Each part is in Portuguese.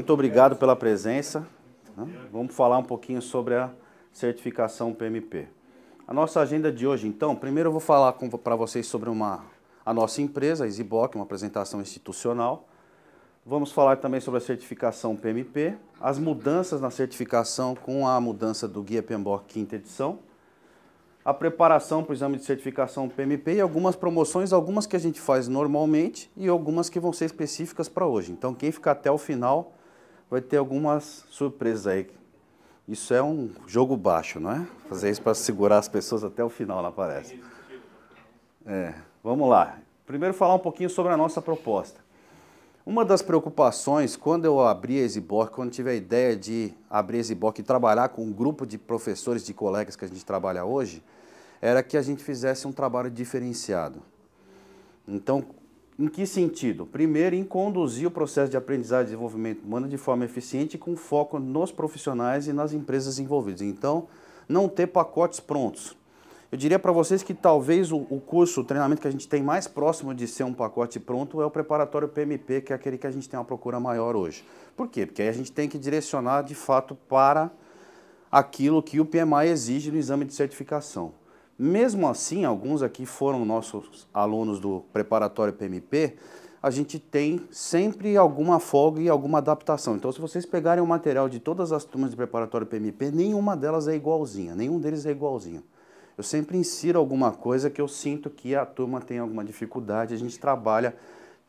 muito obrigado pela presença. Vamos falar um pouquinho sobre a certificação PMP. A nossa agenda de hoje, então, primeiro eu vou falar para vocês sobre a nossa empresa, a EasyBox, uma apresentação institucional. Vamos falar também sobre a certificação PMP, as mudanças na certificação com a mudança do Guia PMBOK quinta edição, a preparação para o exame de certificação PMP e algumas promoções, algumas que a gente faz normalmente e algumas que vão ser específicas para hoje. Então, quem ficar até o final vai ter algumas surpresas aí. Isso é um jogo baixo, não é? Fazer isso para segurar as pessoas até o final, não aparece. Vamos lá. Primeiro falar um pouquinho sobre a nossa proposta. Uma das preocupações, quando eu abri a EasyBox, quando tive a ideia de abrir a EasyBox e trabalhar com um grupo de professores, de colegas que a gente trabalha hoje, era que a gente fizesse um trabalho diferenciado. Então, em que sentido? Primeiro, em conduzir o processo de aprendizagem e desenvolvimento humano de forma eficiente com foco nos profissionais e nas empresas envolvidas. Então, não ter pacotes prontos. Eu diria para vocês que talvez o curso, o treinamento que a gente tem mais próximo de ser um pacote pronto é o preparatório PMP, que é aquele que a gente tem uma procura maior hoje. Por quê? Porque aí a gente tem que direcionar de fato para aquilo que o PMI exige no exame de certificação. Mesmo assim, alguns aqui foram nossos alunos do preparatório PMP, a gente tem sempre alguma folga e alguma adaptação. Então, se vocês pegarem o material de todas as turmas de preparatório PMP, nenhuma delas é igualzinha, nenhum deles é igualzinho. Eu sempre insiro alguma coisa que eu sinto que a turma tem alguma dificuldade, a gente trabalha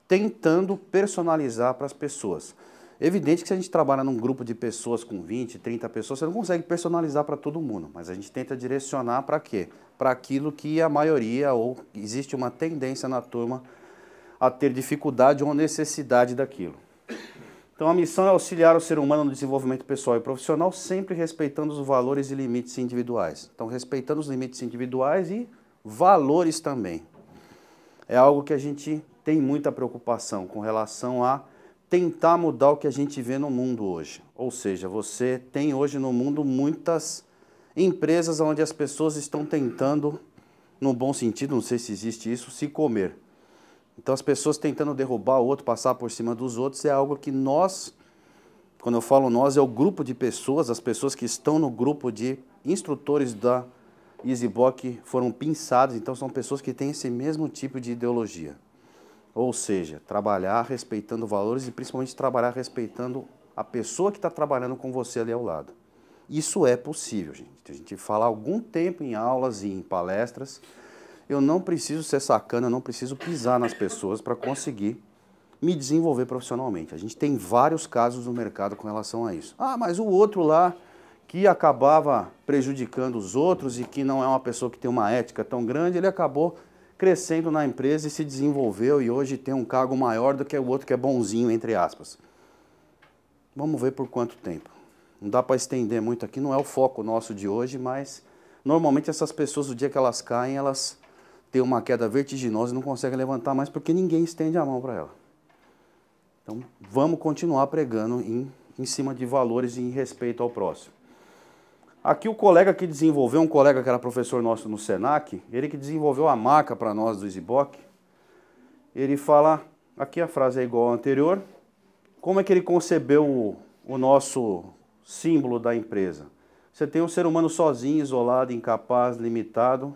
tentando personalizar para as pessoas. Evidente que se a gente trabalha num grupo de pessoas com 20, 30 pessoas, você não consegue personalizar para todo mundo, mas a gente tenta direcionar para quê? Para aquilo que a maioria, ou existe uma tendência na turma a ter dificuldade ou necessidade daquilo. Então a missão é auxiliar o ser humano no desenvolvimento pessoal e profissional, sempre respeitando os valores e limites individuais. Então respeitando os limites individuais e valores também. É algo que a gente tem muita preocupação com relação a tentar mudar o que a gente vê no mundo hoje. Ou seja, você tem hoje no mundo muitas empresas onde as pessoas estão tentando, no bom sentido, não sei se existe isso, se comer. Então as pessoas tentando derrubar o outro, passar por cima dos outros, é algo que nós, quando eu falo nós, é o grupo de pessoas, as pessoas que estão no grupo de instrutores da EasyBox foram pinçados, então são pessoas que têm esse mesmo tipo de ideologia. Ou seja, trabalhar respeitando valores e principalmente trabalhar respeitando a pessoa que está trabalhando com você ali ao lado. Isso é possível, gente. A gente fala há algum tempo em aulas e em palestras. Eu não preciso ser sacana, eu não preciso pisar nas pessoas para conseguir me desenvolver profissionalmente. A gente tem vários casos no mercado com relação a isso. Ah, mas o outro lá que acabava prejudicando os outros e que não é uma pessoa que tem uma ética tão grande, ele acabou crescendo na empresa e se desenvolveu e hoje tem um cargo maior do que o outro que é bonzinho, entre aspas. Vamos ver por quanto tempo. Não dá para estender muito aqui, não é o foco nosso de hoje, mas normalmente essas pessoas, o dia que elas caem, elas têm uma queda vertiginosa e não conseguem levantar mais porque ninguém estende a mão para ela. Então vamos continuar pregando em cima de valores e em respeito ao próximo. Aqui o colega que desenvolveu, um colega que era professor nosso no Senac, ele que desenvolveu a marca para nós do EasyBox, ele fala, aqui a frase é igual à anterior, como é que ele concebeu o nosso símbolo da empresa? Você tem um ser humano sozinho, isolado, incapaz, limitado,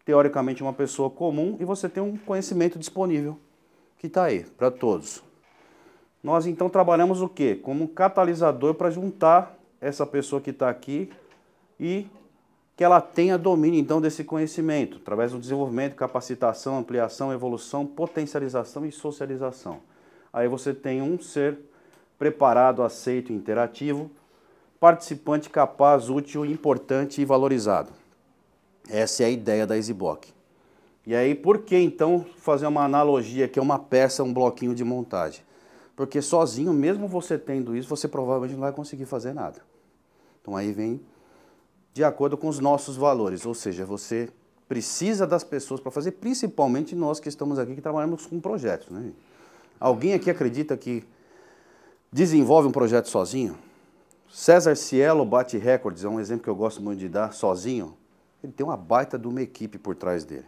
teoricamente uma pessoa comum, e você tem um conhecimento disponível, que está aí, para todos. Nós então trabalhamos o quê? Como um catalisador para juntar essa pessoa que está aqui e que ela tenha domínio, então, desse conhecimento, através do desenvolvimento, capacitação, ampliação, evolução, potencialização e socialização. Aí você tem um ser preparado, aceito, interativo, participante, capaz, útil, importante e valorizado. Essa é a ideia da EasyBox. E aí, por que, então, fazer uma analogia que é uma peça, um bloquinho de montagem? Porque sozinho, mesmo você tendo isso, você provavelmente não vai conseguir fazer nada. Então aí vem de acordo com os nossos valores, ou seja, você precisa das pessoas para fazer, principalmente nós que estamos aqui, que trabalhamos com projetos, né? Alguém aqui acredita que desenvolve um projeto sozinho? César Cielo bate recordes, é um exemplo que eu gosto muito de dar, sozinho. Ele tem uma baita de uma equipe por trás dele.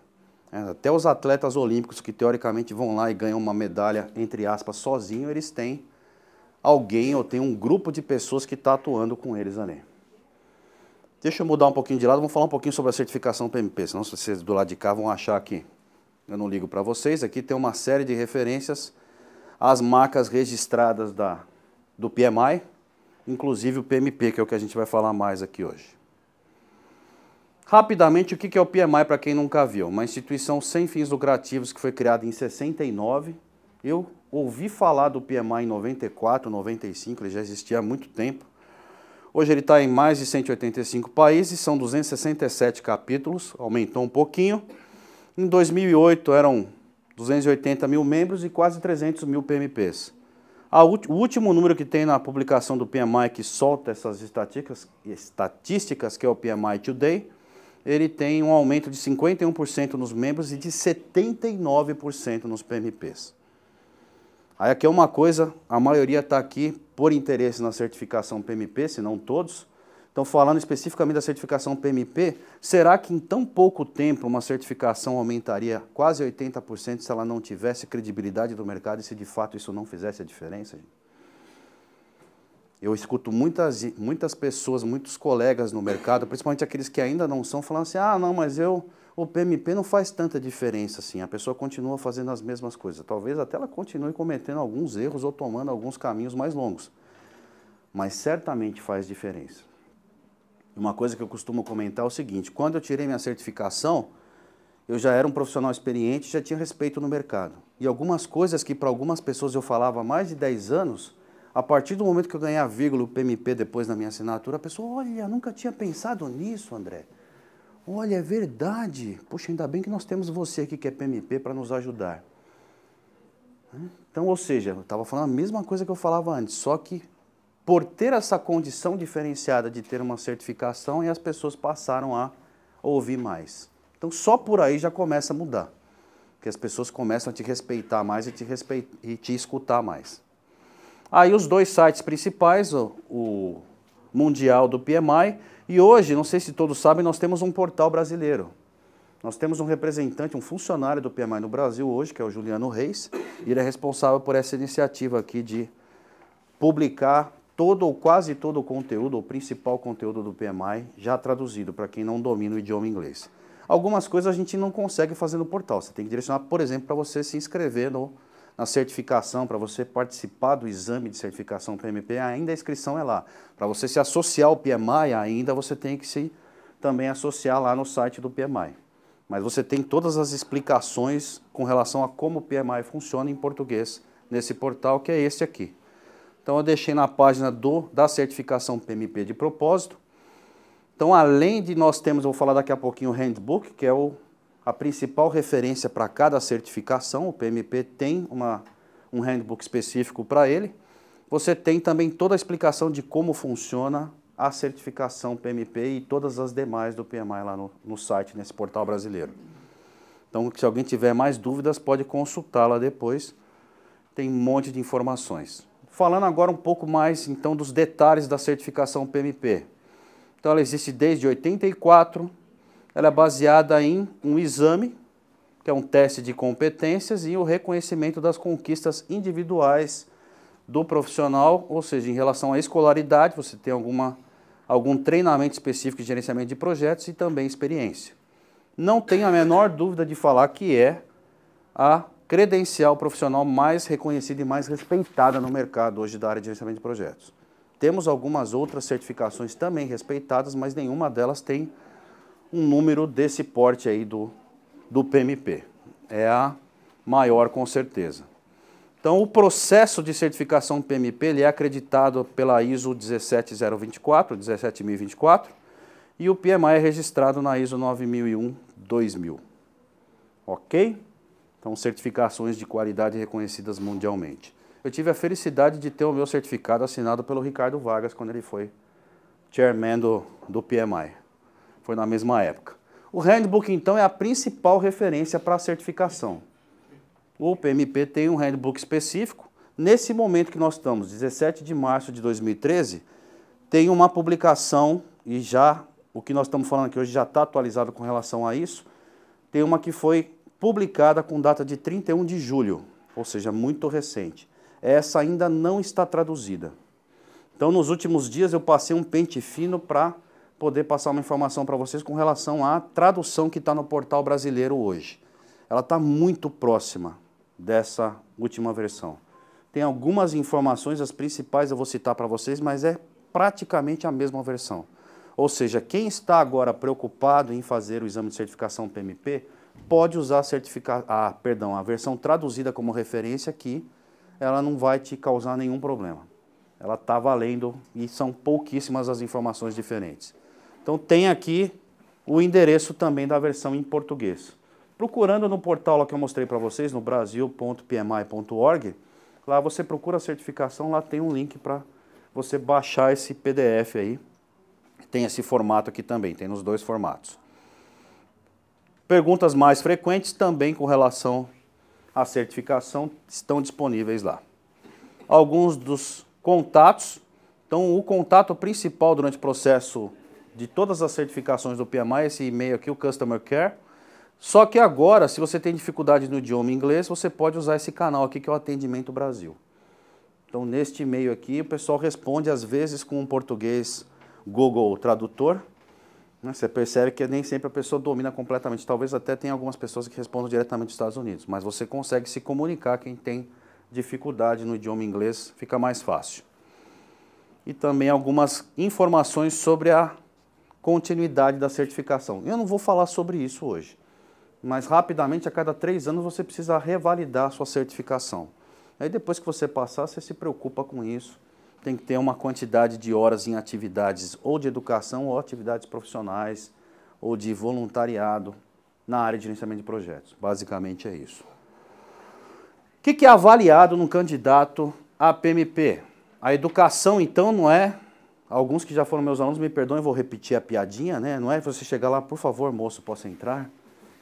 Até os atletas olímpicos que teoricamente vão lá e ganham uma medalha, entre aspas, sozinho, eles têm alguém ou tem um grupo de pessoas que está atuando com eles ali. Deixa eu mudar um pouquinho de lado, vamos falar um pouquinho sobre a certificação PMP, senão vocês do lado de cá vão achar que eu não ligo para vocês. Aqui tem uma série de referências às marcas registradas do PMI, inclusive o PMP, que é o que a gente vai falar mais aqui hoje. Rapidamente, o que é o PMI para quem nunca viu? Uma instituição sem fins lucrativos que foi criada em 69. Eu ouvi falar do PMI em 94, 95, ele já existia há muito tempo. Hoje ele está em mais de 185 países, são 267 capítulos, aumentou um pouquinho. Em 2008 eram 280 mil membros e quase 300 mil PMPs. O último número que tem na publicação do PMI que solta essas estatísticas, que é o PMI Today, ele tem um aumento de 51% nos membros e de 79% nos PMPs. Aí aqui é uma coisa, a maioria está aqui por interesse na certificação PMP, se não todos. Então, falando especificamente da certificação PMP, será que em tão pouco tempo uma certificação aumentaria quase 80% se ela não tivesse credibilidade do mercado e se de fato isso não fizesse a diferença? Eu escuto muitas pessoas, muitos colegas no mercado, principalmente aqueles que ainda não são, falando assim, ah, não, mas o PMP não faz tanta diferença assim, a pessoa continua fazendo as mesmas coisas. Talvez até ela continue cometendo alguns erros ou tomando alguns caminhos mais longos, mas certamente faz diferença. Uma coisa que eu costumo comentar é o seguinte, quando eu tirei minha certificação, eu já era um profissional experiente, já tinha respeito no mercado. E algumas coisas que para algumas pessoas eu falava há mais de 10 anos, a partir do momento que eu ganhei a vírgula, o PMP depois na minha assinatura, a pessoa, olha, nunca tinha pensado nisso, André. Olha, é verdade. Puxa, ainda bem que nós temos você aqui que é PMP para nos ajudar. Então, ou seja, eu estava falando a mesma coisa que eu falava antes, só que por ter essa condição diferenciada de ter uma certificação, e as pessoas passaram a ouvir mais. Então, só por aí já começa a mudar. Porque as pessoas começam a te respeitar mais e te escutar mais. Aí os dois sites principais, o Mundial do PMI, e hoje, não sei se todos sabem, nós temos um portal brasileiro. Nós temos um representante, um funcionário do PMI no Brasil hoje, que é o Juliano Reis, e ele é responsável por essa iniciativa aqui de publicar todo ou quase todo o conteúdo, o principal conteúdo do PMI, já traduzido para quem não domina o idioma inglês. Algumas coisas a gente não consegue fazer no portal, você tem que direcionar, por exemplo, para você se inscrever na certificação, para você participar do exame de certificação PMP, ainda a inscrição é lá. Para você se associar ao PMI, ainda você tem que se também associar lá no site do PMI. Mas você tem todas as explicações com relação a como o PMI funciona em português nesse portal, que é esse aqui. Então eu deixei na página da certificação PMP de propósito. Então além de nós temos, eu vou falar daqui a pouquinho o Handbook, que é a principal referência para cada certificação, o PMP tem um handbook específico para ele. Você tem também toda a explicação de como funciona a certificação PMP e todas as demais do PMI lá no site, nesse portal brasileiro. Então, se alguém tiver mais dúvidas, pode consultá-la depois, tem um monte de informações. Falando agora um pouco mais, então, dos detalhes da certificação PMP. Então, ela existe desde 84, ela é baseada em um exame, que é um teste de competências, e o reconhecimento das conquistas individuais do profissional, ou seja, em relação à escolaridade, você tem algum treinamento específico de gerenciamento de projetos e também experiência. Não tenho a menor dúvida de falar que é a credencial profissional mais reconhecida e mais respeitada no mercado hoje da área de gerenciamento de projetos. Temos algumas outras certificações também respeitadas, mas nenhuma delas tem um número desse porte aí do PMP. É a maior com certeza. Então, o processo de certificação PMP ele é acreditado pela ISO 17024, e o PMI é registrado na ISO 9001-2000. Ok? Então, certificações de qualidade reconhecidas mundialmente. Eu tive a felicidade de ter o meu certificado assinado pelo Ricardo Vargas quando ele foi chairman do PMI. Foi na mesma época. O Handbook, então, é a principal referência para a certificação. O PMP tem um Handbook específico. Nesse momento que nós estamos, 17 de março de 2013, tem uma publicação, e já o que nós estamos falando aqui hoje já está atualizado com relação a isso, tem uma que foi publicada com data de 31 de julho, ou seja, muito recente. essa ainda não está traduzida. Então, nos últimos dias, eu passei um pente fino para poder passar uma informação para vocês com relação à tradução que está no portal brasileiro hoje. Ela está muito próxima dessa última versão. Tem algumas informações, as principais eu vou citar para vocês, mas é praticamente a mesma versão. Ou seja, quem está agora preocupado em fazer o exame de certificação PMP, pode usar a versão traduzida como referência que ela não vai te causar nenhum problema. Ela está valendo e são pouquíssimas as informações diferentes. Então tem aqui o endereço também da versão em português. Procurando no portal lá que eu mostrei para vocês, no brasil.pmi.org, lá você procura a certificação, lá tem um link para você baixar esse PDF aí. Tem esse formato aqui também, tem nos dois formatos. Perguntas mais frequentes também com relação à certificação estão disponíveis lá. Alguns dos contatos. Então, o contato principal durante o processo de todas as certificações do PMI, esse e-mail aqui, o Customer Care. Só que agora, se você tem dificuldade no idioma inglês, você pode usar esse canal aqui, que é o Atendimento Brasil. Então, neste e-mail aqui, o pessoal responde, às vezes, com um português Google Tradutor. Você percebe que nem sempre a pessoa domina completamente. Talvez até tenha algumas pessoas que respondam diretamente dos Estados Unidos, mas você consegue se comunicar. Quem tem dificuldade no idioma inglês, fica mais fácil. E também algumas informações sobre a continuidade da certificação. Eu não vou falar sobre isso hoje, mas rapidamente, a cada 3 anos, você precisa revalidar a sua certificação. Aí depois que você passar, você se preocupa com isso. Tem que ter uma quantidade de horas em atividades ou de educação ou atividades profissionais ou de voluntariado na área de gerenciamento de projetos. Basicamente é isso. O que é avaliado num candidato a PMP? A educação, então, não é... Alguns que já foram meus alunos, me perdoem, eu vou repetir a piadinha, né? Não é você chegar lá, por favor, moço, posso entrar?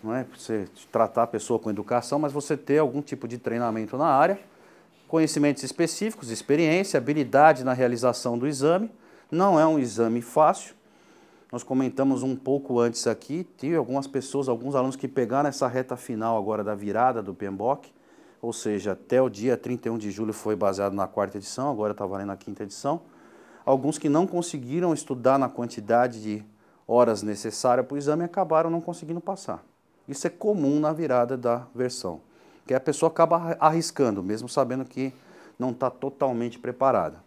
Não é você tratar a pessoa com educação, mas você ter algum tipo de treinamento na área, conhecimentos específicos, experiência, habilidade na realização do exame. Não é um exame fácil. Nós comentamos um pouco antes aqui, tive algumas pessoas, alguns alunos que pegaram essa reta final agora da virada do PMBOK, ou seja, até o dia 31 de julho foi baseado na 4ª edição, agora está valendo a 5ª edição. Alguns que não conseguiram estudar na quantidade de horas necessárias para o exame acabaram não conseguindo passar. Isso é comum na virada da versão, que a pessoa acaba arriscando, mesmo sabendo que não está totalmente preparada.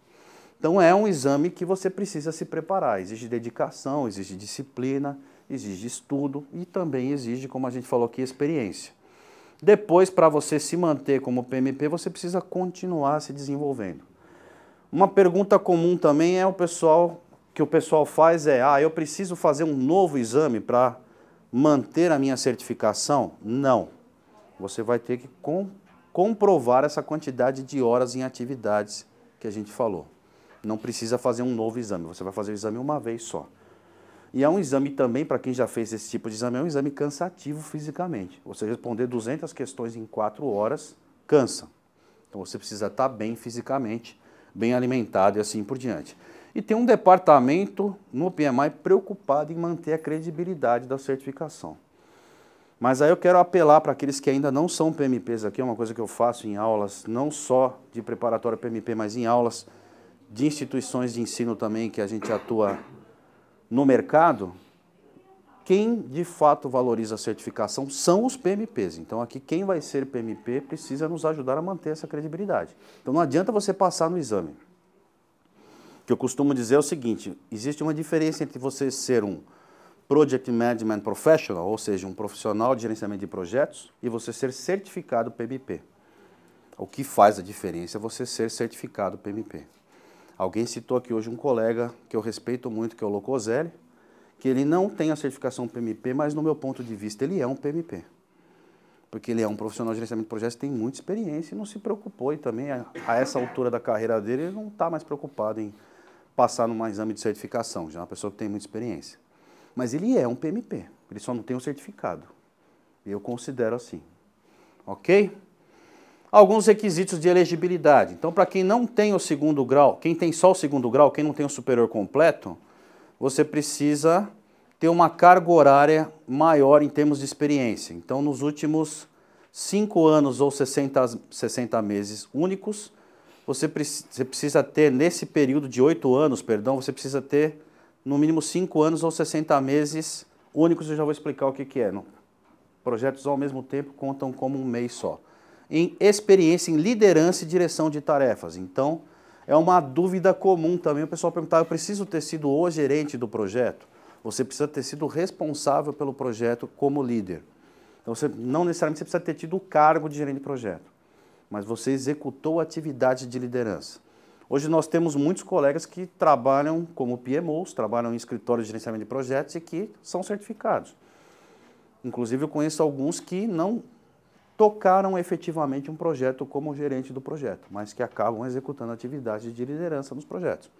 Então é um exame que você precisa se preparar, exige dedicação, exige disciplina, exige estudo e também exige, como a gente falou aqui, experiência. Depois, para você se manter como PMP, você precisa continuar se desenvolvendo. Uma pergunta comum também é o pessoal faz é, eu preciso fazer um novo exame para manter a minha certificação? Não. Você vai ter que comprovar essa quantidade de horas em atividades que a gente falou. Não precisa fazer um novo exame, você vai fazer o exame uma vez só. E é um exame também, para quem já fez esse tipo de exame, é um exame cansativo fisicamente. Você responder 200 questões em 4 horas, cansa. Então você precisa estar bem fisicamente, bem alimentado e assim por diante. E tem um departamento no PMI preocupado em manter a credibilidade da certificação. Mas aí eu quero apelar para aqueles que ainda não são PMPs aqui, é uma coisa que eu faço em aulas, não só de preparatório PMP, mas em aulas de instituições de ensino também, que a gente atua no mercado. Quem de fato valoriza a certificação são os PMPs. Então aqui quem vai ser PMP precisa nos ajudar a manter essa credibilidade. Então não adianta você passar no exame. O que eu costumo dizer é o seguinte, existe uma diferença entre você ser um Project Management Professional, ou seja, um profissional de gerenciamento de projetos, e você ser certificado PMP. O que faz a diferença é você ser certificado PMP. Alguém citou aqui hoje um colega que eu respeito muito, que é o Locoselli, que ele não tem a certificação PMP, mas no meu ponto de vista ele é um PMP. Porque ele é um profissional de gerenciamento de projetos, tem muita experiência e não se preocupou. E também, a essa altura da carreira dele, ele não está mais preocupado em passar num exame de certificação, já é uma pessoa que tem muita experiência. Mas ele é um PMP, ele só não tem um certificado. Eu considero assim. Ok? Alguns requisitos de elegibilidade. Então, para quem não tem o 2º grau, quem tem só o 2º grau, quem não tem o superior completo, você precisa ter uma carga horária maior em termos de experiência. Então, nos últimos 5 anos ou 60 meses únicos, você precisa ter, nesse período de 8 anos, perdão, você precisa ter no mínimo 5 anos ou 60 meses únicos, eu já vou explicar o que é. Projetos ao mesmo tempo contam como um mês só. Em experiência em liderança e direção de tarefas. Então, é uma dúvida comum também o pessoal perguntar, eu preciso ter sido o gerente do projeto? Você precisa ter sido responsável pelo projeto como líder. Então, não necessariamente você precisa ter tido o cargo de gerente de projeto, mas você executou atividade de liderança. Hoje nós temos muitos colegas que trabalham como PMOs, trabalham em escritórios de gerenciamento de projetos e que são certificados. Inclusive eu conheço alguns que não tocaram efetivamente um projeto como gerente do projeto, mas que acabam executando atividades de liderança nos projetos.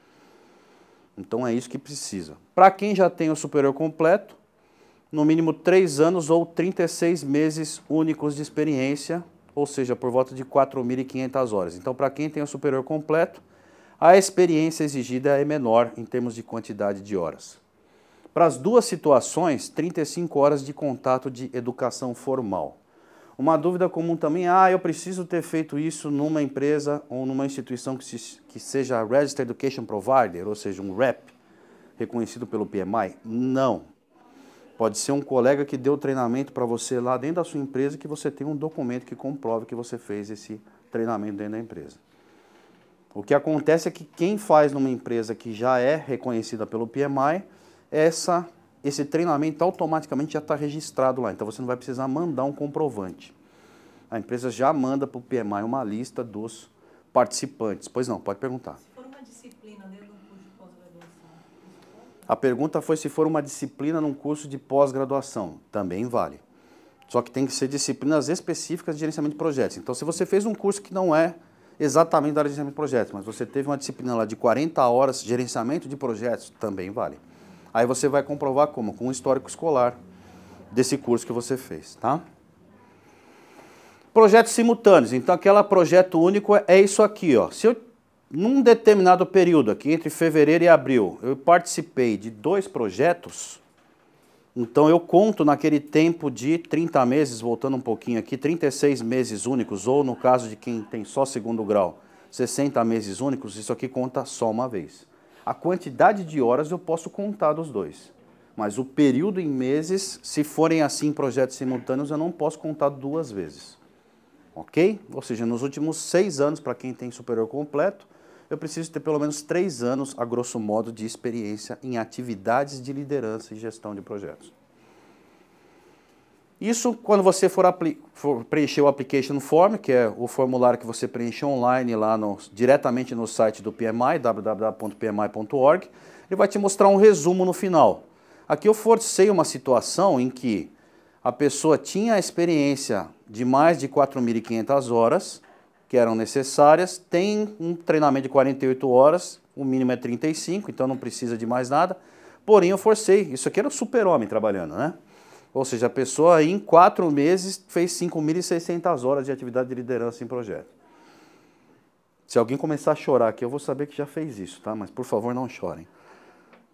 Então é isso que precisa. Para quem já tem o superior completo, no mínimo 3 anos ou 36 meses únicos de experiência, ou seja, por volta de 4.500 horas. Então, para quem tem o superior completo, a experiência exigida é menor em termos de quantidade de horas. Para as duas situações, 35 horas de contato de educação formal. Uma dúvida comum também, eu preciso ter feito isso numa empresa ou numa instituição que seja Registered Education Provider, ou seja, um REP, reconhecido pelo PMI? Não. Pode ser um colega que deu treinamento para você lá dentro da sua empresa, que você tem um documento que comprove que você fez esse treinamento dentro da empresa. O que acontece é que quem faz numa empresa que já é reconhecida pelo PMI, esse treinamento automaticamente já está registrado lá, então você não vai precisar mandar um comprovante. A empresa já manda para o PMI uma lista dos participantes. Pois não, pode perguntar. Se for uma disciplina dentro do curso de pós-graduação? A pergunta foi se for uma disciplina num curso de pós-graduação. Também vale. Só que tem que ser disciplinas específicas de gerenciamento de projetos. Então, se você fez um curso que não é exatamente da área de gerenciamento de projetos, mas você teve uma disciplina lá de 40 horas de gerenciamento de projetos, também vale. Aí você vai comprovar como? Com um histórico escolar desse curso que você fez, tá? Projetos simultâneos. Então, aquele projeto único é isso aqui, ó. Se eu, num determinado período, aqui entre fevereiro e abril, eu participei de 2 projetos, então eu conto naquele tempo de 30 meses, voltando um pouquinho aqui, 36 meses únicos, ou no caso de quem tem só segundo grau, 60 meses únicos, isso aqui conta só uma vez. A quantidade de horas eu posso contar dos 2, mas o período em meses, se forem assim projetos simultâneos, eu não posso contar 2 vezes. Ok? Ou seja, nos últimos 6 anos, para quem tem superior completo, eu preciso ter pelo menos 3 anos, a grosso modo, de experiência em atividades de liderança e gestão de projetos. Isso quando você for preencher o Application Form, que é o formulário que você preenche online lá diretamente no site do PMI, www.pmi.org, ele vai te mostrar um resumo no final. Aqui eu forcei uma situação em que a pessoa tinha a experiência de mais de 4.500 horas, que eram necessárias, tem um treinamento de 48 horas, o mínimo é 35, então não precisa de mais nada, porém eu forcei, isso aqui era o super-homem trabalhando, né? Ou seja, a pessoa aí, em 4 meses fez 5.600 horas de atividade de liderança em projeto. Se alguém começar a chorar aqui, eu vou saber que já fez isso, tá? Mas por favor não chorem.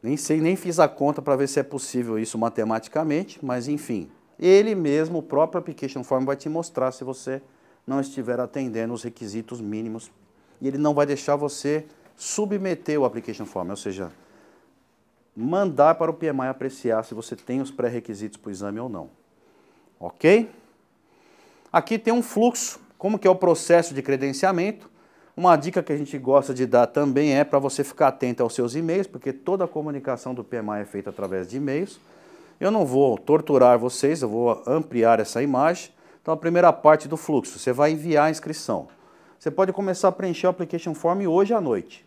Nem fiz a conta para ver se é possível isso matematicamente, mas enfim. Ele mesmo, o próprio Application Form, vai te mostrar se você não estiver atendendo os requisitos mínimos. E ele não vai deixar você submeter o Application Form, ou seja, mandar para o PMI apreciar se você tem os pré-requisitos para o exame ou não. Ok? Aqui tem um fluxo, como que é o processo de credenciamento. Uma dica que a gente gosta de dar também é para você ficar atento aos seus e-mails, porque toda a comunicação do PMI é feita através de e-mails. Eu não vou torturar vocês, eu vou ampliar essa imagem. Então, a primeira parte do fluxo, você vai enviar a inscrição. Você pode começar a preencher o Application Form hoje à noite.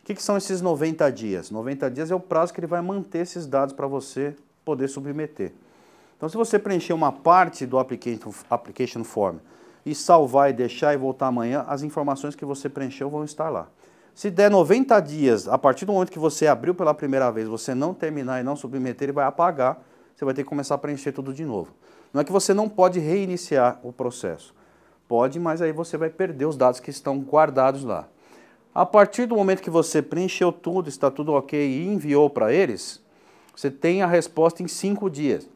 O que são esses 90 dias? 90 dias é o prazo que ele vai manter esses dados para você poder submeter. Então, se você preencher uma parte do Application Form e salvar e deixar e voltar amanhã, as informações que você preencheu vão estar lá. Se der 90 dias, a partir do momento que você abriu pela primeira vez, você não terminar e não submeter, ele vai apagar, você vai ter que começar a preencher tudo de novo. Não é que você não pode reiniciar o processo. Pode, mas aí você vai perder os dados que estão guardados lá. A partir do momento que você preencheu tudo, está tudo ok e enviou para eles, você tem a resposta em 5 dias.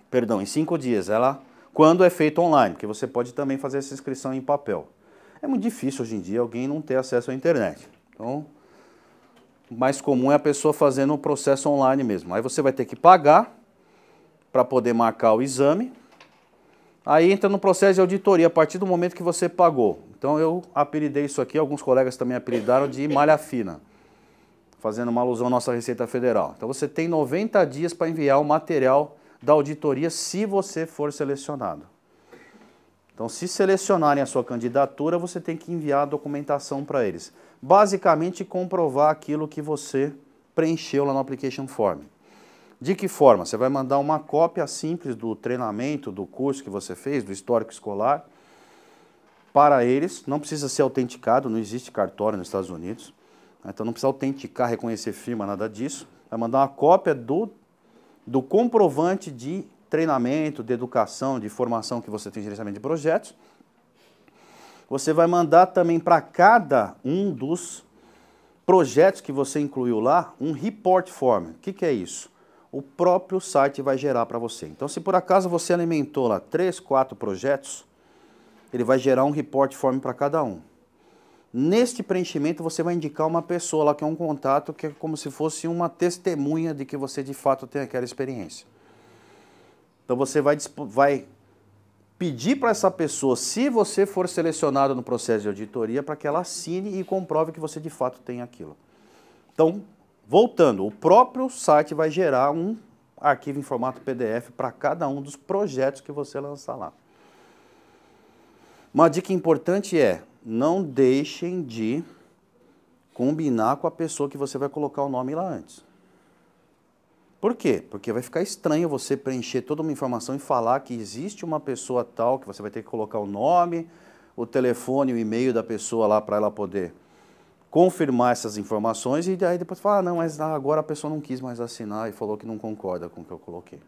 Perdão, em 5 dias. Ela, quando é feito online, porque você pode também fazer essa inscrição em papel. É muito difícil hoje em dia alguém não ter acesso à internet. Então, o mais comum é a pessoa fazendo o processo online mesmo. Aí você vai ter que pagar para poder marcar o exame. Aí entra no processo de auditoria a partir do momento que você pagou. Então eu apelidei isso aqui, alguns colegas também apelidaram de malha fina, fazendo uma alusão à nossa Receita Federal. Então você tem 90 dias para enviar o material da auditoria se você for selecionado. Então se selecionarem a sua candidatura, você tem que enviar a documentação para eles. Basicamente comprovar aquilo que você preencheu lá no Application Form. De que forma? Você vai mandar uma cópia simples do treinamento, do curso que você fez, do histórico escolar, para eles. Não precisa ser autenticado, não existe cartório nos Estados Unidos. Então não precisa autenticar, reconhecer firma, nada disso. Vai mandar uma cópia do comprovante de treinamento, de educação, de formação que você tem de gerenciamento de projetos. Você vai mandar também para cada um dos projetos que você incluiu lá, um report form. O que é isso? O próprio site vai gerar para você. Então, se por acaso você alimentou lá 3, 4 projetos, ele vai gerar um report form para cada um. Neste preenchimento, você vai indicar uma pessoa lá, que é um contato, que é como se fosse uma testemunha de que você de fato tem aquela experiência. Então, você vai pedir para essa pessoa, se você for selecionado no processo de auditoria, para que ela assine e comprove que você de fato tem aquilo. Então, voltando, o próprio site vai gerar um arquivo em formato PDF para cada um dos projetos que você lançar lá. Uma dica importante é, não deixem de combinar com a pessoa que você vai colocar o nome lá antes. Por quê? Porque vai ficar estranho você preencher toda uma informação e falar que existe uma pessoa tal, que você vai ter que colocar o nome, o telefone, o e-mail da pessoa lá para ela poder confirmar essas informações e aí depois falar, não, mas agora a pessoa não quis mais assinar e falou que não concorda com o que eu coloquei.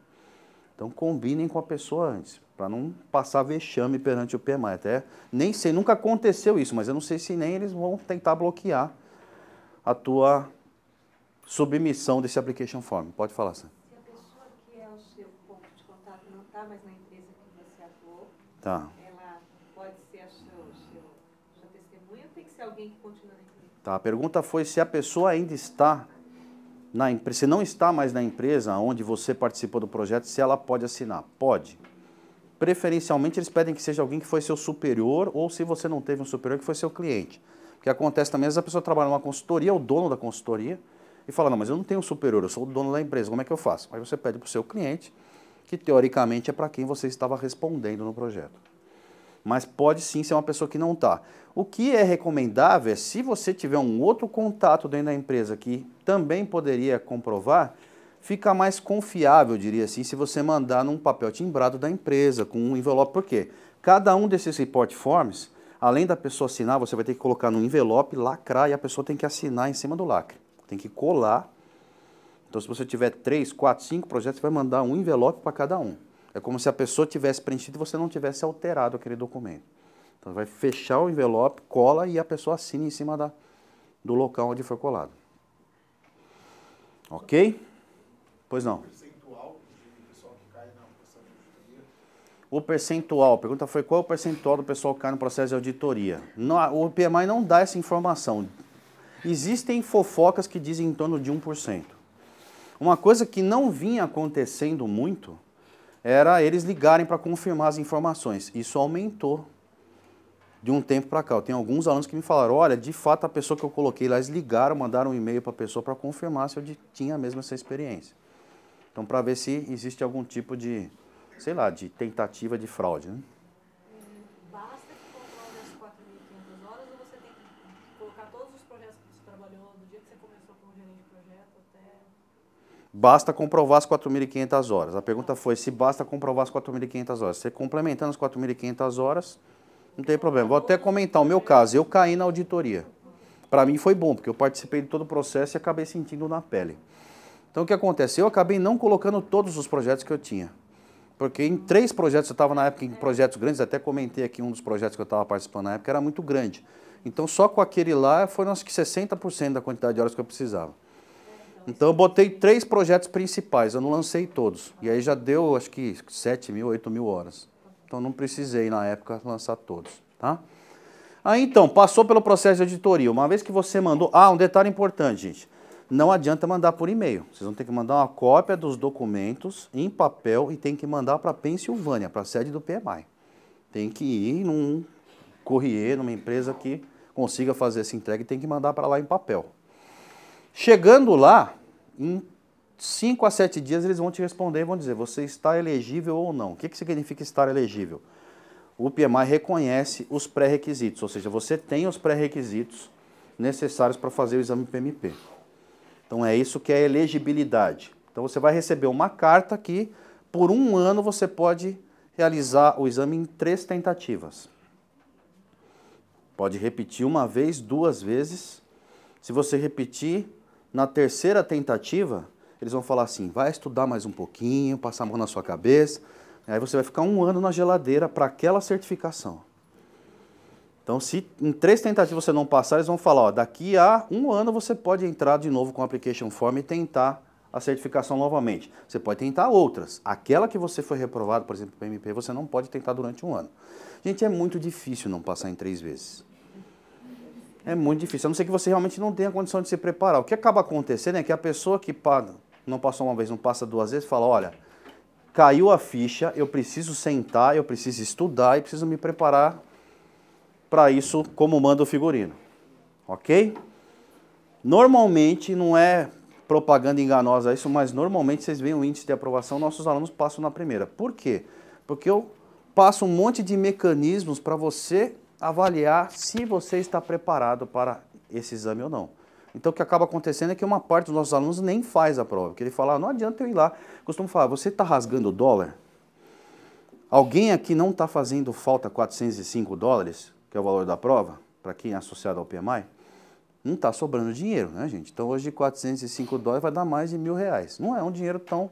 Então combinem com a pessoa antes, para não passar vexame perante o PMI. Até nem sei, nunca aconteceu isso, mas eu não sei se nem eles vão tentar bloquear a tua submissão desse application form. Pode falar, Sam. Se a pessoa que é o seu ponto de contato não está mais na empresa que você atuou, Tá. ela pode ser a sua testemunha ou tem que ser alguém que continua na empresa? Tá, a pergunta foi se a pessoa ainda está na empresa, se não está mais na empresa onde você participou do projeto, se ela pode assinar. Pode. Preferencialmente eles pedem que seja alguém que foi seu superior ou se você não teve um superior que foi seu cliente. Porque acontece também, às vezes a pessoa trabalha numa consultoria, é o dono da consultoria, e fala, não, mas eu não tenho um superior, eu sou o dono da empresa, como é que eu faço? Aí você pede para o seu cliente, que teoricamente é para quem você estava respondendo no projeto. Mas pode sim ser uma pessoa que não está. O que é recomendável é, se você tiver um outro contato dentro da empresa que também poderia comprovar, fica mais confiável, diria assim, se você mandar num papel timbrado da empresa, com um envelope. Por quê? Cada um desses report forms, além da pessoa assinar, você vai ter que colocar no envelope, lacrar, e a pessoa tem que assinar em cima do lacre. Tem que colar. Então, se você tiver 3, 4, 5 projetos, você vai mandar um envelope para cada um. É como se a pessoa tivesse preenchido e você não tivesse alterado aquele documento. Então, vai fechar o envelope, cola e a pessoa assina em cima do local onde foi colado. Ok? Pois não. O percentual, a pergunta foi qual é o percentual do pessoal que cai no processo de auditoria. O PMI não dá essa informação. Existem fofocas que dizem em torno de 1%. Uma coisa que não vinha acontecendo muito era eles ligarem para confirmar as informações. Isso aumentou de um tempo para cá. Eu tenho alguns alunos que me falaram, olha, de fato a pessoa que eu coloquei lá, eles ligaram, mandaram um e-mail para a pessoa para confirmar se eu tinha mesmo essa experiência. Então, para ver se existe algum tipo de, sei lá, de tentativa de fraude, né? Basta que comprove as 4.500 horas ou você tem que colocar todos os projetos que você trabalhou do dia que você começou como gerente de projeto até... Basta comprovar as 4.500 horas. A pergunta foi se basta comprovar as 4.500 horas. Você complementando as 4.500 horas, não tem problema. Vou até comentar o meu caso. Eu caí na auditoria. Para mim foi bom, porque eu participei de todo o processo e acabei sentindo na pele. Então o que acontece? Eu acabei não colocando todos os projetos que eu tinha. Porque em 3 projetos, eu estava na época em projetos grandes, até comentei aqui um dos projetos que eu estava participando na época, era muito grande. Então só com aquele lá foram acho que 60% da quantidade de horas que eu precisava. Então eu botei 3 projetos principais, eu não lancei todos. E aí já deu acho que 7.000, 8.000 horas. Então não precisei na época lançar todos, tá? Aí então, passou pelo processo de auditoria. Uma vez que você mandou... Ah, um detalhe importante, gente. Não adianta mandar por e-mail. Vocês vão ter que mandar uma cópia dos documentos em papel e tem que mandar para a Pensilvânia, para a sede do PMI. Tem que ir num courier, numa empresa que consiga fazer essa entrega e tem que mandar para lá em papel. Chegando lá, em 5 a 7 dias eles vão te responder e vão dizer, você está elegível ou não. O que significa estar elegível? O PMI reconhece os pré-requisitos, ou seja, você tem os pré-requisitos necessários para fazer o exame PMP. Então é isso que é elegibilidade. Então você vai receber uma carta que por 1 ano você pode realizar o exame em 3 tentativas. Pode repetir 1 vez, 2 vezes. Se você repetir, na 3ª tentativa, eles vão falar assim, vai estudar mais um pouquinho, passar a mão na sua cabeça, aí você vai ficar 1 ano na geladeira para aquela certificação. Então, se em 3 tentativas você não passar, eles vão falar, ó, daqui a 1 ano você pode entrar de novo com o application form e tentar a certificação novamente. Você pode tentar outras. Aquela que você foi reprovado, por exemplo, PMP, você não pode tentar durante 1 ano. Gente, é muito difícil não passar em 3 vezes. É muito difícil, a não ser que você realmente não tenha condição de se preparar. O que acaba acontecendo é que a pessoa que não passou 1 vez, não passa 2 vezes, fala, olha, caiu a ficha, eu preciso sentar, eu preciso estudar e preciso me preparar para isso como manda o figurino. Ok? Normalmente, não é propaganda enganosa isso, mas normalmente vocês veem o índice de aprovação, nossos alunos passam na primeira. Por quê? Porque eu passo um monte de mecanismos para você avaliar se você está preparado para esse exame ou não. Então o que acaba acontecendo é que uma parte dos nossos alunos nem faz a prova, porque ele fala, não adianta eu ir lá. Costumo falar, você está rasgando o dólar? Alguém aqui não está fazendo falta $405, que é o valor da prova, para quem é associado ao PMI? Não está sobrando dinheiro, né, gente? Então hoje $405 vai dar mais de R$1.000. Não é um dinheiro tão...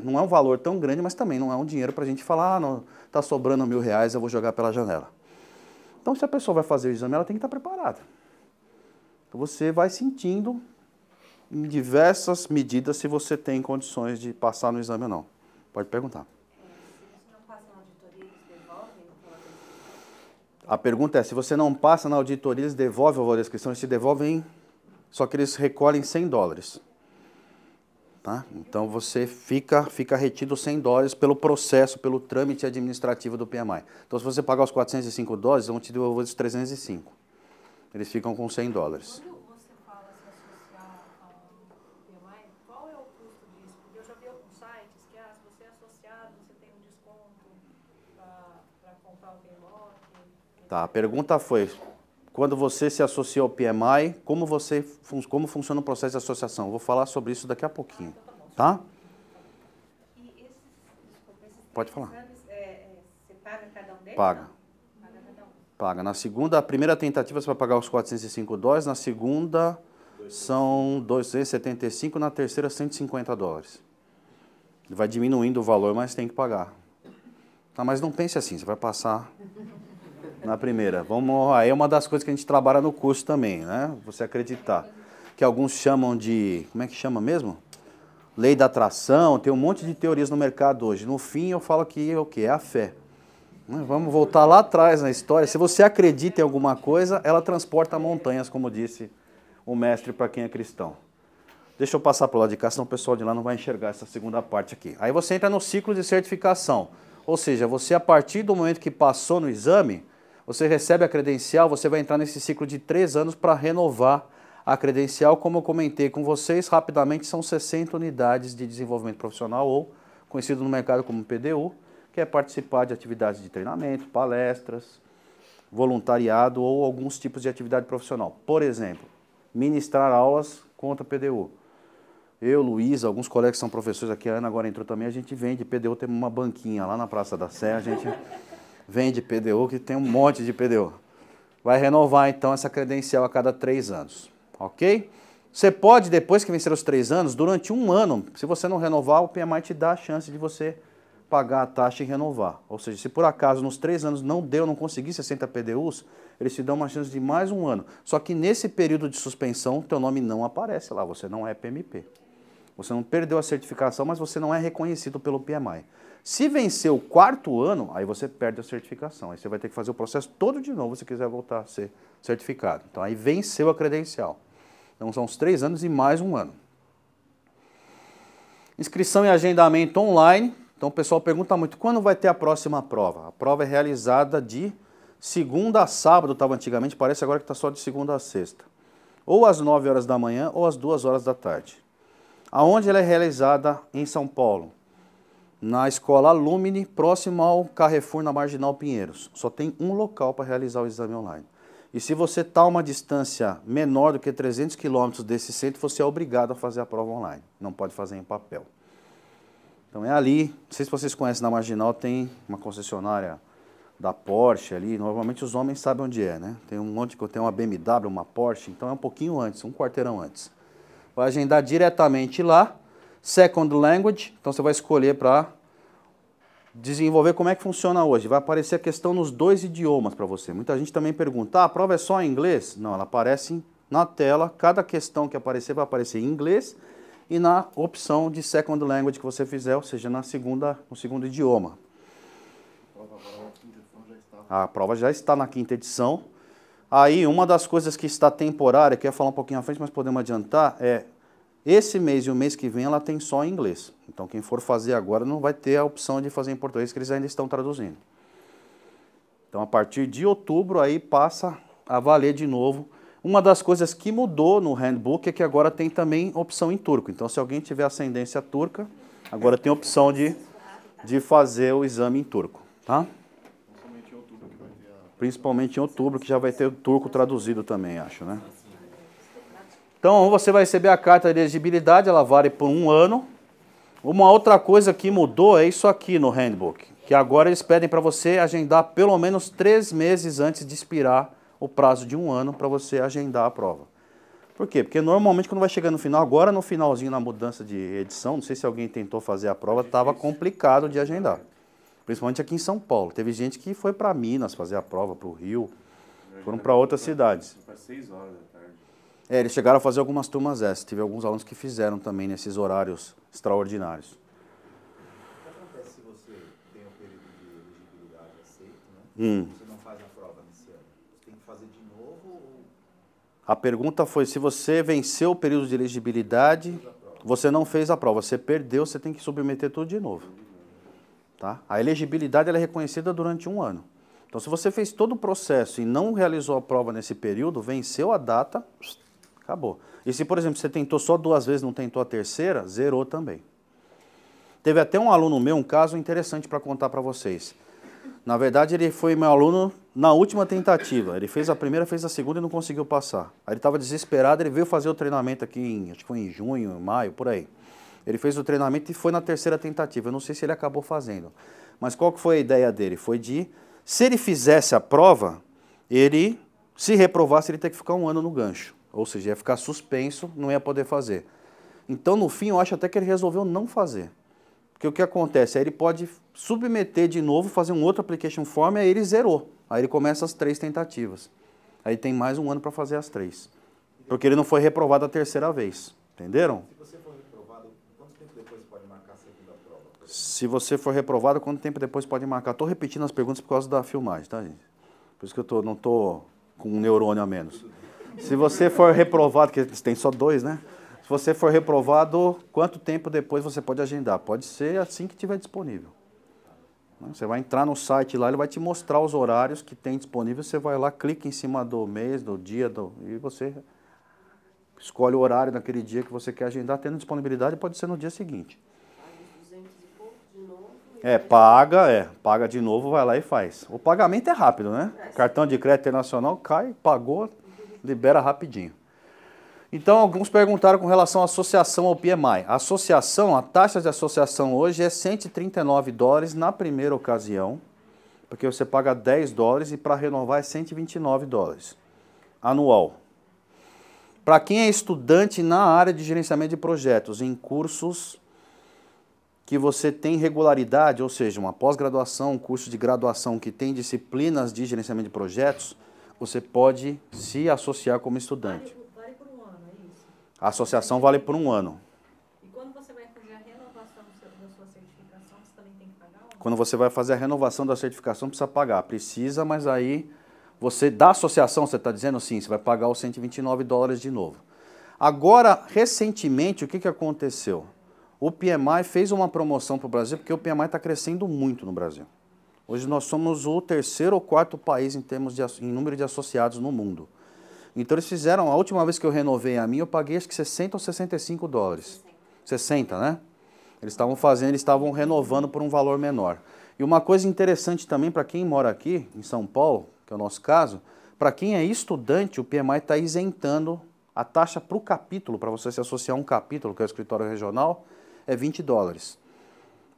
Não é um valor tão grande, mas também não é um dinheiro para a gente falar, ah, não, está sobrando R$1.000, eu vou jogar pela janela. Então se a pessoa vai fazer o exame, ela tem que estar preparada. Então você vai sentindo em diversas medidas se você tem condições de passar no exame ou não. Pode perguntar. Se não passa na auditoria, eles devolvem? A pergunta é, se você não passa na auditoria, eles devolvem o valor da inscrição, eles te devolvem, só que eles recolhem $100. Tá? Então você fica retido $100 pelo processo, pelo trâmite administrativo do PMI. Então se você pagar os $405, eles vão te devolver os 305. Eles ficam com $100. Quando você fala se associar ao PMI, qual é o custo disso? Porque eu já vi alguns sites que, se você é associado, você tem um desconto para comprar o PMI. Tá, a pergunta foi, quando você se associa ao PMI, como funciona o processo de associação? Eu vou falar sobre isso daqui a pouquinho, tá? E esses Pode falar. exames, você paga cada um deles? Paga. Não? Paga cada um. Paga. A primeira tentativa você vai pagar os $405, na segunda são $275, na terceira $150. Ele vai diminuindo o valor, mas tem que pagar. Tá, mas não pense assim, você vai passar na primeira. Aí é uma das coisas que a gente trabalha no curso também, né? Você acreditar. Que alguns chamam de, como é que chama mesmo? Lei da atração, tem um monte de teorias no mercado hoje. No fim eu falo que é o quê? É a fé. Vamos voltar lá atrás na história. Se você acredita em alguma coisa, ela transporta montanhas, como disse o mestre para quem é cristão. Deixa eu passar para o lado de cá, senão o pessoal de lá não vai enxergar essa segunda parte aqui. Aí você entra no ciclo de certificação. Ou seja, você a partir do momento que passou no exame, você recebe a credencial, você vai entrar nesse ciclo de 3 anos para renovar a credencial. Como eu comentei com vocês, rapidamente são 60 unidades de desenvolvimento profissional, ou conhecido no mercado como PDU, que é participar de atividades de treinamento, palestras, voluntariado ou alguns tipos de atividade profissional. Por exemplo, ministrar aulas contra PDU. Eu, Luiz, alguns colegas que são professores aqui, a Ana agora entrou também, a gente vende PDU, tem uma banquinha lá na Praça da Sé, a gente vende PDU, que tem um monte de PDU. Vai renovar então essa credencial a cada 3 anos, ok? Você pode, depois que vencer os 3 anos, durante 1 ano, se você não renovar, o PMI te dá a chance de você pagar a taxa e renovar. Ou seja, se por acaso nos 3 anos não consegui 60 PDUs, eles te dão uma chance de mais 1 ano. Só que nesse período de suspensão, teu nome não aparece lá, você não é PMP. Você não perdeu a certificação, mas você não é reconhecido pelo PMI. Se vencer o 4º ano, aí você perde a certificação. Aí você vai ter que fazer o processo todo de novo se quiser voltar a ser certificado. Então aí venceu a credencial. Então são os 3 anos e mais 1 ano. Inscrição e agendamento online. Então o pessoal pergunta muito, quando vai ter a próxima prova? A prova é realizada de segunda a sábado, estava antigamente, parece agora que está só de segunda a sexta. Ou às 9 horas da manhã ou às 2 horas da tarde. Aonde ela é realizada? Em São Paulo. Na escola Lumine, próximo ao Carrefour, na Marginal Pinheiros. Só tem um local para realizar o exame online. E se você está a uma distância menor do que 300 quilômetros desse centro, você é obrigado a fazer a prova online. Não pode fazer em papel. Então é ali, não sei se vocês conhecem, na Marginal tem uma concessionária da Porsche ali. Normalmente os homens sabem onde é, né? Tem um monte, tem uma BMW, uma Porsche, então é um pouquinho antes, um quarteirão antes. Vai agendar diretamente lá. Second Language, então você vai escolher para desenvolver como é que funciona hoje. Vai aparecer a questão nos 2 idiomas para você. Muita gente também pergunta, a prova é só em inglês? Não, ela aparece na tela, cada questão que aparecer vai aparecer em inglês e na opção de Second Language que você fizer, ou seja, no segundo idioma. A prova já está na 5ª edição. Aí, uma das coisas que está temporária, que eu ia falar um pouquinho à frente, mas podemos adiantar, é esse mês e o mês que vem ela tem só em inglês. Então quem for fazer agora não vai ter a opção de fazer em português, que eles ainda estão traduzindo. Então a partir de outubro aí passa a valer de novo. Uma das coisas que mudou no handbook é que agora tem também opção em turco. Então se alguém tiver ascendência turca, agora tem a opção de fazer o exame em turco. Tá? Principalmente em outubro, que já vai ter o turco traduzido também, acho, né? Então, você vai receber a carta de elegibilidade, ela vale por 1 ano. Uma outra coisa que mudou é isso aqui no handbook, que agora eles pedem para você agendar pelo menos 3 meses antes de expirar o prazo de 1 ano para você agendar a prova. Por quê? Porque normalmente quando vai chegando no final, agora no finalzinho na mudança de edição, não sei se alguém tentou fazer a prova, estava complicado de agendar. Principalmente aqui em São Paulo. Teve gente que foi para Minas fazer a prova, para o Rio, foram para outras cidades. Para 6 horas da tarde. Eles chegaram a fazer algumas turmas essas. Tive alguns alunos que fizeram também nesses horários extraordinários. O que acontece se você tem um período de elegibilidade aceito, né? Você não faz a prova nesse ano? Você tem que fazer de novo ou... A pergunta foi, se você venceu o período de elegibilidade, você não fez a prova. Você perdeu, você tem que submeter tudo de novo. Tá? A elegibilidade ela é reconhecida durante 1 ano. Então, se você fez todo o processo e não realizou a prova nesse período, venceu a data, acabou. E se, por exemplo, você tentou só 2 vezes, não tentou a terceira, zerou também. Teve até um aluno meu, um caso interessante para contar para vocês. Na verdade, ele foi meu aluno na última tentativa. Ele fez a primeira, fez a segunda e não conseguiu passar. Aí ele estava desesperado, ele veio fazer o treinamento aqui, acho que foi em junho, maio, por aí. Ele fez o treinamento e foi na terceira tentativa. Eu não sei se ele acabou fazendo. Mas qual que foi a ideia dele? Foi de, se ele fizesse a prova, ele, se reprovasse, ele ia ter que ficar 1 ano no gancho. Ou seja, ia ficar suspenso, não ia poder fazer. Então, no fim, eu acho até que ele resolveu não fazer. Porque o que acontece? Aí ele pode submeter de novo, fazer um outro application form, e aí ele zerou. Aí ele começa as 3 tentativas. Aí tem mais 1 ano para fazer as 3. Porque ele não foi reprovado a terceira vez. Entenderam? Se você for reprovado, quanto tempo depois pode marcar a segunda prova? Se você for reprovado, quanto tempo depois pode marcar? Estou repetindo as perguntas por causa da filmagem, tá, gente? Por isso que eu não estou com um neurônio a menos. Se você for reprovado, que tem só 2, né? Se você for reprovado, quanto tempo depois você pode agendar? Pode ser assim que tiver disponível. Você vai entrar no site lá, ele vai te mostrar os horários que tem disponível, você vai lá, clica em cima do mês, do dia, e você escolhe o horário naquele dia que você quer agendar, tendo disponibilidade, pode ser no dia seguinte. Paga de novo, vai lá e faz. O pagamento é rápido, né? Cartão de crédito internacional cai, pagou, libera rapidinho. Então, alguns perguntaram com relação à associação ao PMI. A associação, a taxa de associação hoje é $139 na primeira ocasião, porque você paga $10 e para renovar é $129 anual. Para quem é estudante na área de gerenciamento de projetos, em cursos que você tem regularidade, ou seja, uma pós-graduação, um curso de graduação que tem disciplinas de gerenciamento de projetos, você pode se associar como estudante. Vale por 1 ano, é isso? A associação vale por 1 ano. E quando você vai fazer a renovação da sua certificação, você também tem que pagar? Quando você vai fazer a renovação da certificação, precisa pagar. Precisa, mas aí você, da associação, você está dizendo sim, você vai pagar os $129 de novo. Agora, recentemente, o que aconteceu? O PMI fez uma promoção para o Brasil, porque o PMI está crescendo muito no Brasil. Hoje nós somos o 3º ou 4º país em número de associados no mundo. Então eles fizeram, a última vez que eu renovei a minha, eu paguei acho que $60 ou $65. 60, né? Eles estavam renovando por um valor menor. E uma coisa interessante também para quem mora aqui, em São Paulo, que é o nosso caso, para quem é estudante, o PMI está isentando a taxa para o capítulo, para você se associar a um capítulo, que é o escritório regional, é $20.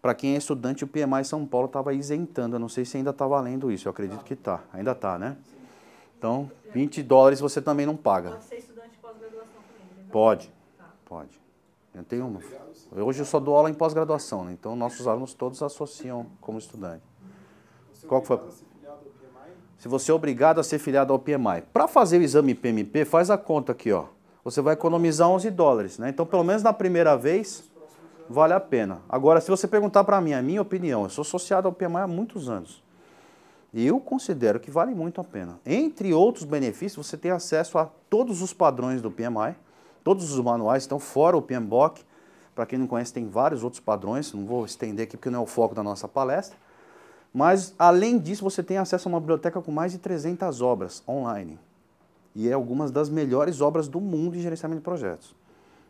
Para quem é estudante, o PMI São Paulo estava isentando. Eu não sei se ainda está valendo isso, eu acredito que está. Ainda está, né? Então, $20 você também não paga. Pode ser estudante de pós-graduação também, né? Pode, pode. Eu tenho uma. Hoje eu só dou aula em pós-graduação, né? Então nossos alunos todos associam como estudante. Qual que foi? Se você é obrigado a ser filiado ao PMI. Para fazer o exame PMP, faz a conta aqui, ó. Você vai economizar $11, né? Então, pelo menos na primeira vez, vale a pena. Agora, se você perguntar para mim, a minha opinião, eu sou associado ao PMI há muitos anos. E eu considero que vale muito a pena. Entre outros benefícios, você tem acesso a todos os padrões do PMI, todos os manuais, então fora o PMBOK. Para quem não conhece, tem vários outros padrões, não vou estender aqui porque não é o foco da nossa palestra. Mas, além disso, você tem acesso a uma biblioteca com mais de 300 obras online. E é algumas das melhores obras do mundo em gerenciamento de projetos.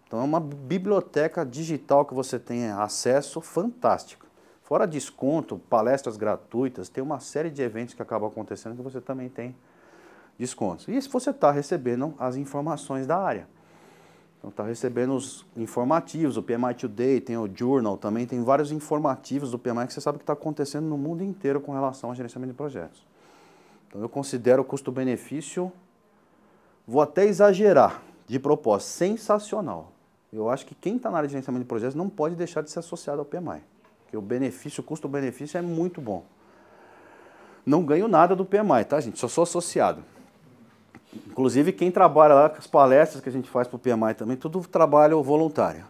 Então, é uma biblioteca digital que você tem acesso fantástico. Fora desconto, palestras gratuitas, tem uma série de eventos que acabam acontecendo que você também tem descontos. E se você está recebendo as informações da área. Então está recebendo os informativos, o PMI Today, tem o Journal, também tem vários informativos do PMI que você sabe que está acontecendo no mundo inteiro com relação ao gerenciamento de projetos. Então eu considero o custo-benefício, vou até exagerar, de propósito, sensacional. Eu acho que quem está na área de gerenciamento de projetos não pode deixar de ser associado ao PMI. Porque o benefício, o custo-benefício é muito bom. Não ganho nada do PMI, tá, gente? Só sou associado. Inclusive, quem trabalha lá com as palestras que a gente faz para o PMI também, tudo trabalho voluntário.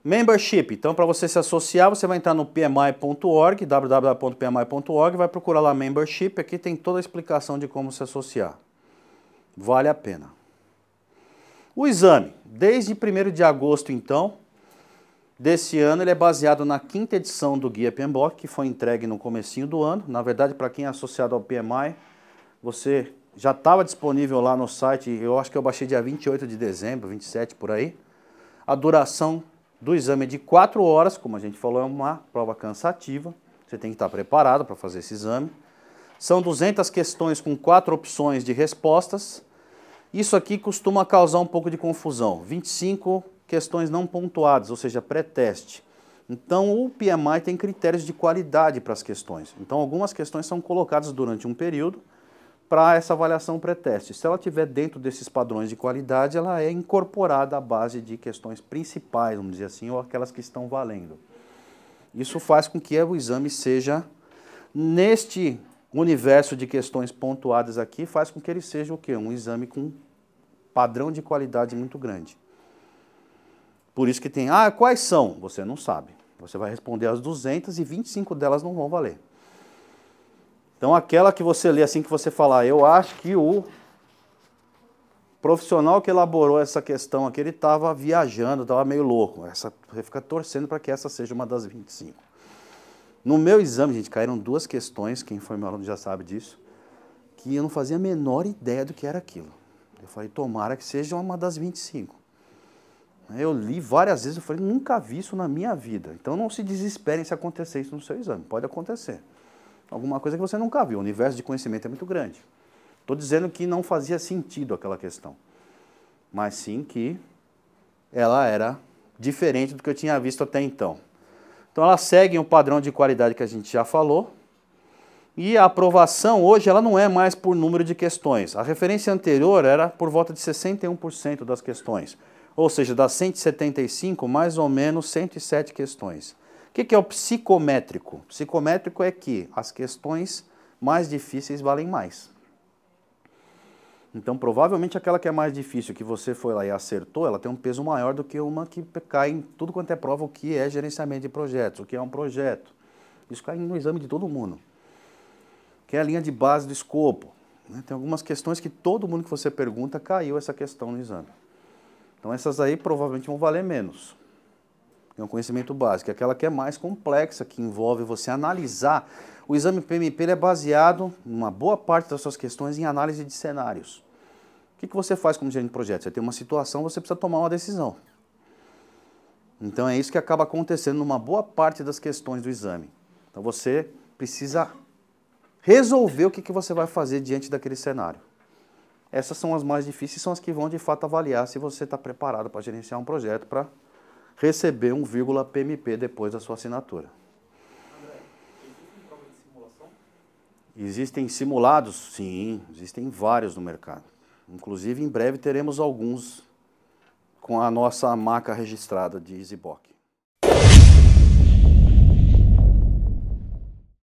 Membership. Então, para você se associar, você vai entrar no pmi.org, www.pmi.org, vai procurar lá Membership. Aqui tem toda a explicação de como se associar. Vale a pena. O exame. Desde 1º de agosto, então, desse ano, ele é baseado na 5ª edição do Guia PMBOK, que foi entregue no comecinho do ano. Na verdade, para quem é associado ao PMI, você já estava disponível lá no site, eu acho que eu baixei dia 28 de dezembro, 27 por aí. A duração do exame é de 4 horas, como a gente falou, é uma prova cansativa. Você tem que estar preparado para fazer esse exame. São 200 questões com 4 opções de respostas. Isso aqui costuma causar um pouco de confusão. 25 questões não pontuadas, ou seja, pré-teste. Então, o PMI tem critérios de qualidade para as questões. Então, algumas questões são colocadas durante um período para essa avaliação pré-teste. Se ela estiver dentro desses padrões de qualidade, ela é incorporada à base de questões principais, vamos dizer assim, ou aquelas que estão valendo. Isso faz com que o exame seja, neste universo de questões pontuadas aqui, faz com que ele seja o quê? Um exame com padrão de qualidade muito grande. Por isso que tem, quais são? Você não sabe. Você vai responder as 200 e 25 delas não vão valer. Então, aquela que você lê assim que você falar, eu acho que o profissional que elaborou essa questão aqui, ele estava viajando, estava meio louco. Você fica torcendo para que essa seja uma das 25. No meu exame, gente, caíram 2 questões, quem foi meu aluno já sabe disso, que eu não fazia a menor ideia do que era aquilo. Eu falei, tomara que seja uma das 25. Eu li várias vezes, eu falei, nunca vi isso na minha vida. Então, não se desesperem se acontecer isso no seu exame, pode acontecer. Alguma coisa que você nunca viu. O universo de conhecimento é muito grande. Estou dizendo que não fazia sentido aquela questão. Mas sim que ela era diferente do que eu tinha visto até então. Então ela segue um padrão de qualidade que a gente já falou. E a aprovação hoje ela não é mais por número de questões. A referência anterior era por volta de 61% das questões. Ou seja, das 175, mais ou menos 107 questões. O que é o psicométrico? Psicométrico é que as questões mais difíceis valem mais. Então, provavelmente, aquela que é mais difícil, que você foi lá e acertou, ela tem um peso maior do que uma que cai em tudo quanto é prova, o que é gerenciamento de projetos, o que é um projeto. Isso cai no exame de todo mundo. Que é a linha de base do escopo. Né? Tem algumas questões que todo mundo que você pergunta caiu essa questão no exame. Então essas aí provavelmente vão valer menos. É um conhecimento básico, é aquela que é mais complexa, que envolve você analisar. O exame PMP ele é baseado, uma boa parte das suas questões, em análise de cenários. O que você faz como gerente de projeto? Você tem uma situação, você precisa tomar uma decisão. Então é isso que acaba acontecendo numa boa parte das questões do exame. Então você precisa resolver o que você vai fazer diante daquele cenário. Essas são as mais difíceis, são as que vão de fato avaliar se você está preparado para gerenciar um projeto, para receber um vírgula PMP depois da sua assinatura. André, existem provas de simulação? Existem simulados? Sim, existem vários no mercado. Inclusive, em breve teremos alguns com a nossa marca registrada de EasyBook.